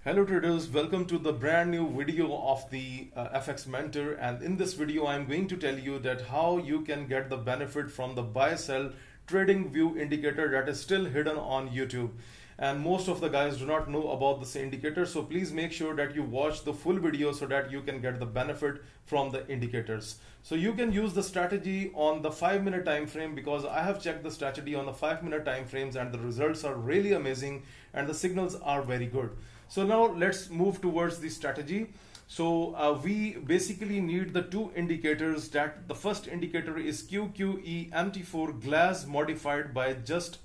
Hello traders, welcome to the brand new video of the FX Mentor, and in this video I'm going to tell you that how you can get the benefit from the buy sell trading view indicator that is still hidden on YouTube, and most of the guys do not know about this indicator. So please make sure that you watch the full video so that you can get the benefit from the indicators. So you can use the strategy on the 5-minute time frame, because I have checked the strategy on the 5-minute time frames and the results are really amazing and the signals are very good. So now let's move towards the strategy. So we basically need the two indicators. That the first indicator is QQE MT4 glass modified by just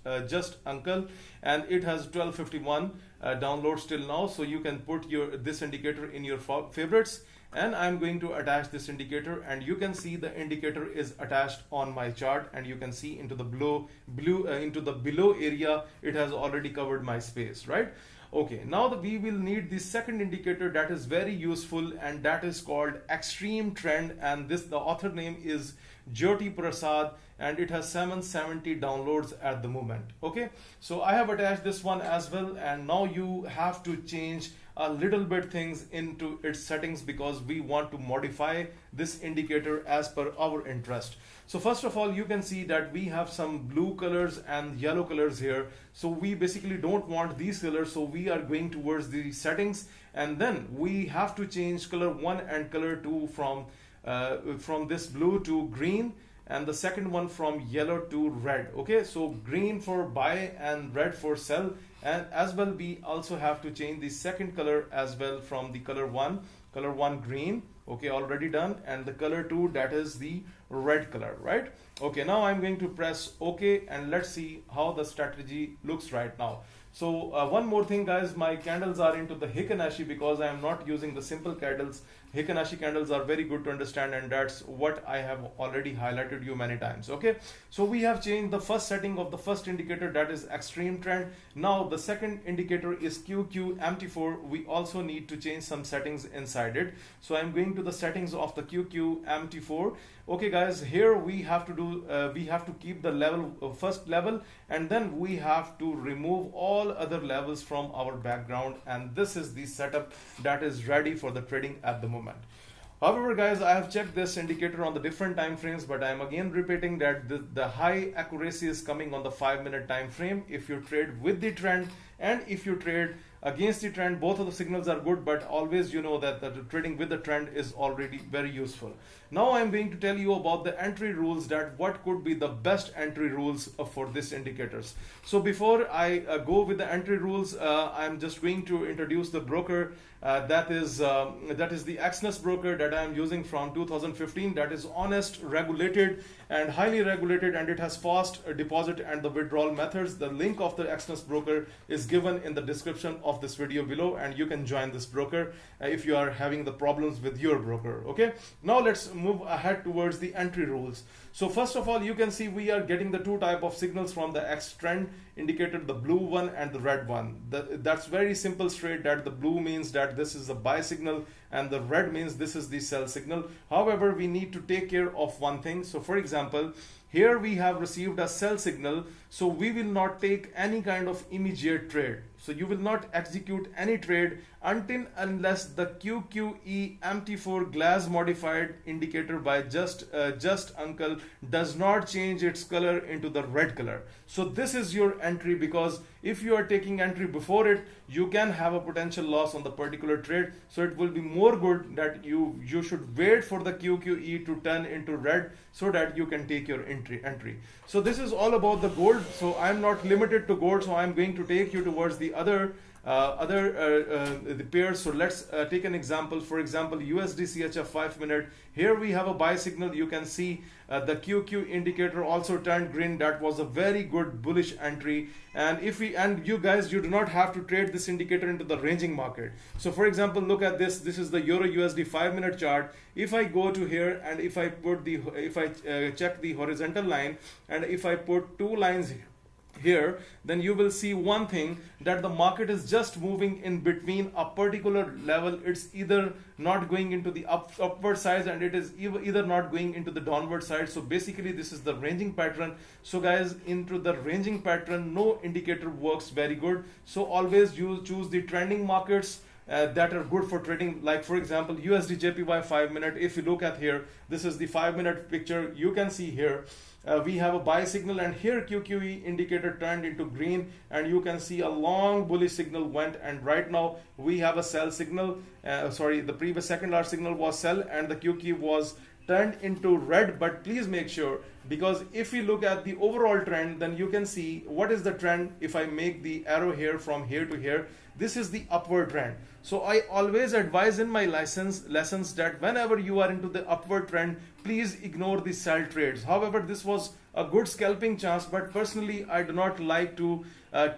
uncle, and it has 1251 downloads till now. So you can put this indicator in your favorites, and I'm going to attach this indicator, and you can see the indicator is attached on my chart, and you can see into the below area it has already covered my space, right? Okay, now we will need the second indicator that is very useful, and that is called extreme trend, and the author name is Jyoti Prasad, and it has 770 downloads at the moment. Okay, so I have attached this one as well, and now you have to change a little bit things into its settings because we want to modify this indicator as per our interest. So first of all, you can see that we have some blue colors and yellow colors here. So we basically don't want these colors, so we are going towards the settings, and then we have to change color 1 and color 2 from this blue to green, and the second one from yellow to red. Okay, so green for buy and red for sell, and as well we also have to change the second color as well from the color 1 green. Okay, already done, and the color 2, that is the red color, right? Okay, now I'm going to press OK, and let's see how the strategy looks right now. So one more thing, guys, my candles are into the Heikin-Ashi because I am not using the simple candles. Heikin-Ashi candles are very good to understand, and that's what I have already highlighted you many times. Okay, so we have changed the first setting of the first indicator, that is extreme trend. Now the second indicator is QQMT4. We also need to change some settings inside it. So I'm going to the settings of the QQMT4. Okay guys, here we have to keep the level, first level, and then we have to remove all other levels from our background, and this is the setup that is ready for the trading at the moment. However guys, I have checked this indicator on the different time frames, but I am again repeating that the high accuracy is coming on the 5-minute time frame if you trade with the trend, and if you trade against the trend, both of the signals are good, but always you know that the trading with the trend is already very useful. Now I'm going to tell you about the entry rules, that what could be the best entry rules for this indicators. So before I go with the entry rules, I'm just going to introduce the broker. That is the Exness broker that I am using from 2015. That is honest, regulated, and highly regulated, and it has fast deposit and the withdrawal methods. The link of the Exness broker is given in the description of this video below, and you can join this broker if you are having the problems with your broker. Okay, now let's move ahead towards the entry rules. So first of all, you can see we are getting the two type of signals from the X trend indicator, the blue one and the red one. That's very simple, straight, that the blue means that this is the buy signal and the red means this is the sell signal. However, we need to take care of one thing. So for example, here we have received a sell signal, so we will not take any kind of immediate trade. So you will not execute any trade unless the QQE MT4 glass modified indicator by just uncle does not change its color into the red color. So this is your entry, because if you are taking entry before it, you can have a potential loss on the particular trade. So it will be more good that you should wait for the QQE to turn into red so that you can take your entry. So this is all about the gold. So I'm not limited to gold, so I'm going to take you towards the other the pairs. So let's take an example. For example, USD CHF 5-minute. Here we have a buy signal. You can see the QQ indicator also turned green. That was a very good bullish entry. And you guys, you do not have to trade this indicator into the ranging market. So for example, look at this. This is the Euro USD 5-minute chart. If I go to here and if I check the horizontal line, and if I put two lines here, then you will see one thing, that the market is just moving in between a particular level. It's either not going into the upward side, and it is either not going into the downward side. So basically this is the ranging pattern. So guys, into the ranging pattern, no indicator works very good. So always you choose the trending markets that are good for trading. Like for example, USD JPY 5-minute. If you look at here, this is the 5-minute picture. You can see here we have a buy signal, and here QQE indicator turned into green, and you can see a long bullish signal went, and right now we have a sell signal. The previous second large signal was sell, and the QQE was turned into red. But please make sure, because if we look at the overall trend, then you can see what is the trend. If I make the arrow here from here to here, this is the upward trend. So I always advise in my lessons that whenever you are into the upward trend, please ignore the sell trades. However, this was a good scalping chance, but personally I do not like to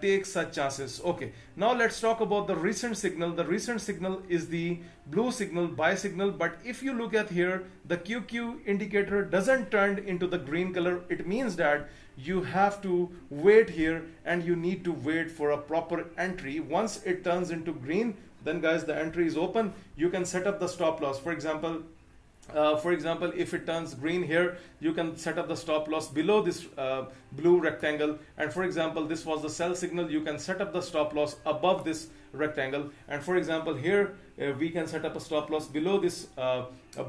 take such chances. Okay, now let's talk about the recent signal. The recent signal is the blue signal, buy signal. But if you look at here, the QQ indicator doesn't turn into the green color. It means that you have to wait here, and you need to wait for a proper entry. Once it turns into green, then guys, the entry is open. You can set up the stop loss. For example, if it turns green here, you can set up the stop loss below this blue rectangle. And for example, this was the sell signal. You can set up the stop loss above this rectangle. And for example, here we can set up a stop loss below this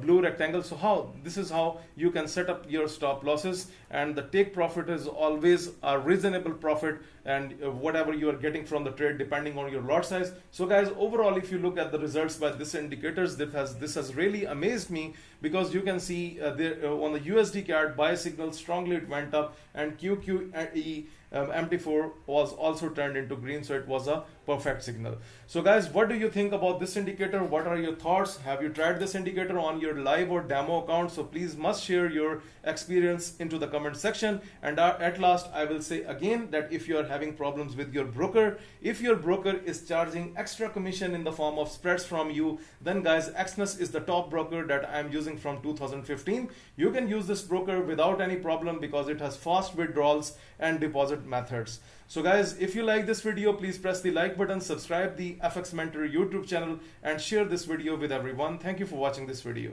blue rectangle. So this is how you can set up your stop losses, and the take profit is always a reasonable profit, and whatever you are getting from the trade depending on your lot size. So guys, overall, if you look at the results by this indicators, this has really amazed me, because you can see there on the USD card, buy signal strongly it went up, and QQE MT4 was also turned into green, so it was a perfect signal. So guys, what do you think about this indicator? What are your thoughts? Have you tried this indicator on your live or demo account? So please must share your experience into the comment section. And at last, I will say again that if you are having problems with your broker, if your broker is charging extra commission in the form of spreads from you, then guys, Exness is the top broker that I am using from 2015. You can use this broker without any problem, because it has fast withdrawals and deposit methods. So guys, if you like this video, please press the like button, subscribe the FX Mentor YouTube channel, and share this video with everyone. Thank you for watching this video.